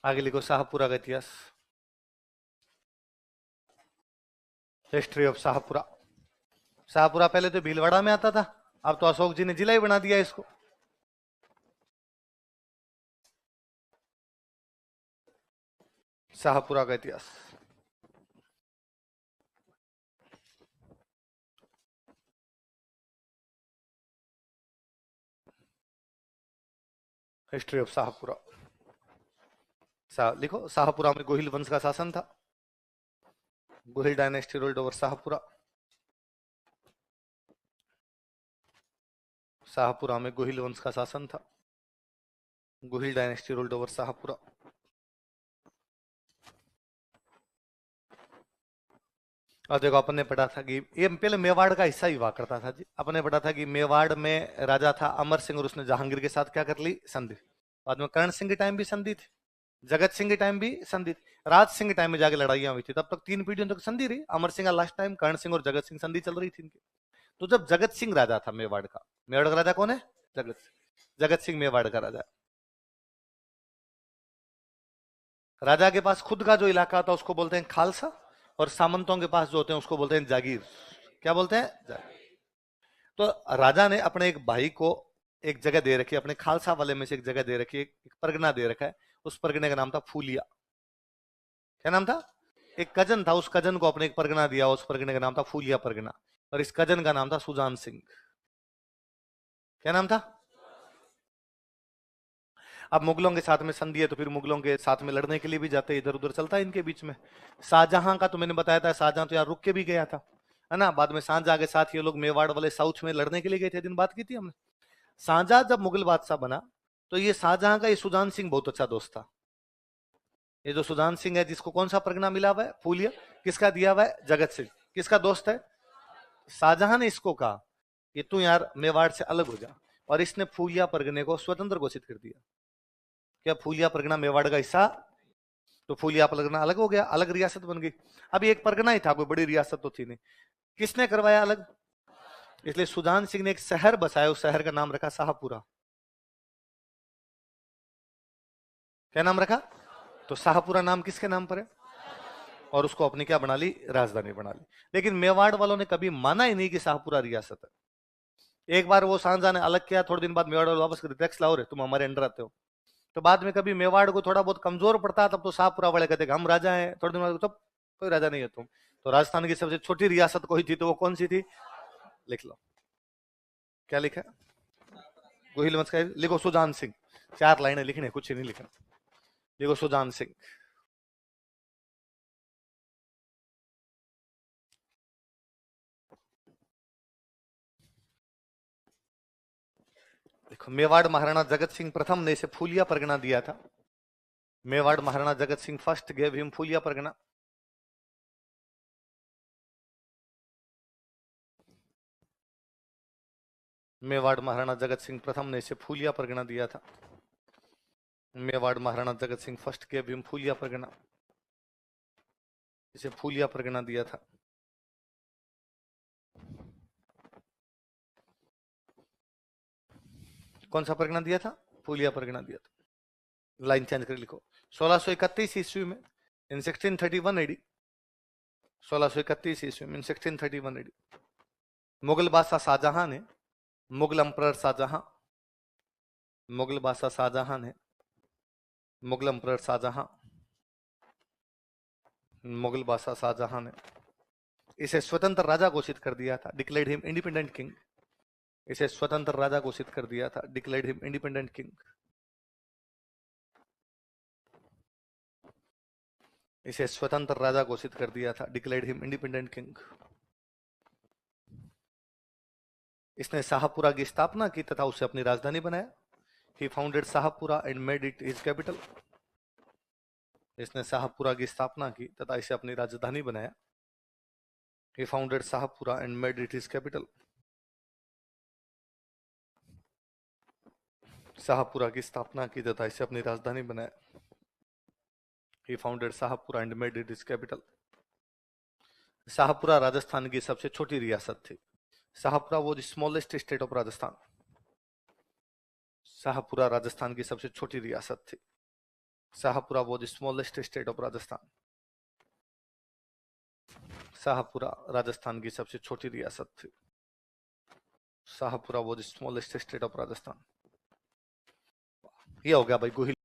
आगे लिखो शाहपुरा का इतिहास। History of Shahpura. शाहपुरा पहले तो भीलवाड़ा में आता था, अब तो अशोक जी ने जिला ही बना दिया इसको। शाहपुरा का इतिहास। History of Shahpura. लिखो शाहपुरा में गोहिल वंश का शासन था। Gohil dynasty ruled over Shahpura. Shahpura में गोहिल वंश का शासन था। Gohil dynasty ruled over Shahpura. और देखो अपन ने पढ़ा था कि ये पहले मेवाड़ का हिस्सा ही हुआ करता था जी। अपन ने पढ़ा था कि मेवाड़ में राजा था अमर सिंह और उसने जहांगीर के साथ क्या कर ली, संधि। बाद में कर्ण सिंह के टाइम भी संधि थी, जगत सिंह के टाइम भी संधि थी, राज सिंह के टाइम में जाके लड़ाइयां हुई थी। तब तक 3 पीढ़ियों तक संधि रही। अमर सिंह का लास्ट टाइम, कर्ण सिंह और जगत सिंह संधि चल रही थी इनकी। तो जब जगत सिंह राजा था मेवाड़ का, मेवाड़ का राजा कौन है, जगत सिंह। जगत सिंह मेवाड़ का राजा। राजा के पास खुद का जो इलाका था उसको बोलते हैं खालसा, और सामंतों के पास जो होते हैं उसको बोलते हैं जागीर। क्या बोलते हैं, जागीर। तो राजा ने अपने एक भाई को एक जगह दे रखी है, अपने खालसा वाले में से एक जगह दे रखी है, एक परगना दे रखा है। उस परगने का नाम था फूलिया। क्या नाम था, एक कजन था, उस कजन को अपने एक परगना दिया, उस परगने का नाम था फूलिया परगना। और इस कजन का नाम था सुजान सिंह। क्या नाम था। अब मुगलों के साथ में संधि है तो फिर मुगलों के साथ में लड़ने के लिए भी जाते, इधर उधर चलता है इनके बीच में। शाहजहां का तो मैंने बताया था, शाहजहां तो यार रुक के भी गया था, है ना। बाद में शाहजहां के साथ ये लोग मेवाड़ वाले साउथ में लड़ने के लिए गए थे, दिन बात की थी हमने। शाहजहां जब मुगल बादशाह बना तो ये शाहजहां का ये सुजान सिंह बहुत अच्छा दोस्त था। ये जो सुजान सिंह है जिसको कौन सा परगना मिला हुआ है, फूलिया, किसका दिया हुआ है, जगत सिंह। किसका दोस्त है, शाहजहां ने इसको कहा कि तू यार मेवाड़ से अलग हो जा, और इसने फूलिया परगने को स्वतंत्र घोषित कर दिया। क्या फूलिया परगना मेवाड़ का हिस्सा, तो फूलिया परगना अलग हो गया, अलग रियासत बन गई। अभी एक परगना ही था, कोई बड़ी रियासत तो थी नहीं। किसने करवाया अलग, इसलिए सुजान सिंह ने एक शहर बसाया, उस शहर का नाम रखा शाहपुरा। क्या नाम रखा, तो शाहपुरा नाम किसके नाम पर है, और उसको अपनी क्या बना ली, राजधानी बना ली। लेकिन मेवाड़ वालों ने कभी माना ही नहीं कि शाहपुरा रियासत है। एक बार वो शाहजहां ने अलग किया, थोड़े दिन बाद मेवाड़ वाले वापस कर, टैक्स लाओ रे, तुम हमारे अंडर आते हो। तो बाद में कभी मेवाड़ को थोड़ा बहुत कमजोर पड़ता, तब तो शाहपुरा वाले कहते हम राजा हैं, थोड़े दिन बाद तब कोई राजा नहीं है तुम। तो राजस्थान की सबसे छोटी रियासत कोई थी तो वो कौन सी थी, लिख लो। क्या लिखा, गोहिल वंश का, लिखो सुजान सिंह। 4 लाइनें लिखने, कुछ ही नहीं लिखना। लिखो सुजान सिंह। देखो मेवाड़ महाराणा जगत सिंह प्रथम ने इसे फूलिया परगना दिया था। Mewar Maharana Jagat Singh first gave him फूलिया परगना। मेवाड़ महाराणा जगत सिंह प्रथम ने इसे फूलिया परगना दिया था। Mewar Maharana Jagat Singh first gave him फूलिया परगना, इसे फूलिया परगना दिया था। कौन सा परगना दिया था, फूलिया परगना दिया था। लाइन चेंज कर लिखो। 1631 ईस्वी में, इन 1631 एडी, 1631 ईस्वी में, इन 1631 एडी, मुगल बादशाह शाहजहां ने, मुगल अंपरर शाहजहां, मुगल बादशाह शाहजहां ने, मुगल अंपरर शाहजहां, मुगल बादशाह शाहजहां ने इसे स्वतंत्र राजा घोषित कर दिया था, डिक्लेयर्ड हिम इंडिपेंडेंट किंग। इसे स्वतंत्र राजा घोषित कर दिया था, डिक्लेयर्ड हिम इंडिपेंडेंट किंग। इसे स्वतंत्र राजा घोषित कर दिया था, डिक्लेयर्ड हिम इंडिपेंडेंट किंग। इसने शाहपुरा की स्थापना की तथा उसे अपनी राजधानी बनाया। He founded Shahpura and made it his capital. इसने शाहपुरा की स्थापना की तथा इसे अपनी राजधानी बनाया। He founded Shahpura and made it his capital. Shahpura की स्थापना की तथा इसे अपनी राजधानी बनाया। He founded Shahpura and made it his capital. Shahpura Rajasthan की सबसे छोटी रियासत थी। Shahpura was smallest state of Rajasthan. Shahpura Rajasthan की सबसे छोटी रियासत थी। Shahpura was smallest state of Rajasthan. Shahpura Rajasthan की सबसे छोटी रियासत थी। Shahpura was smallest state of Rajasthan. ये हो गया भाई गुहिल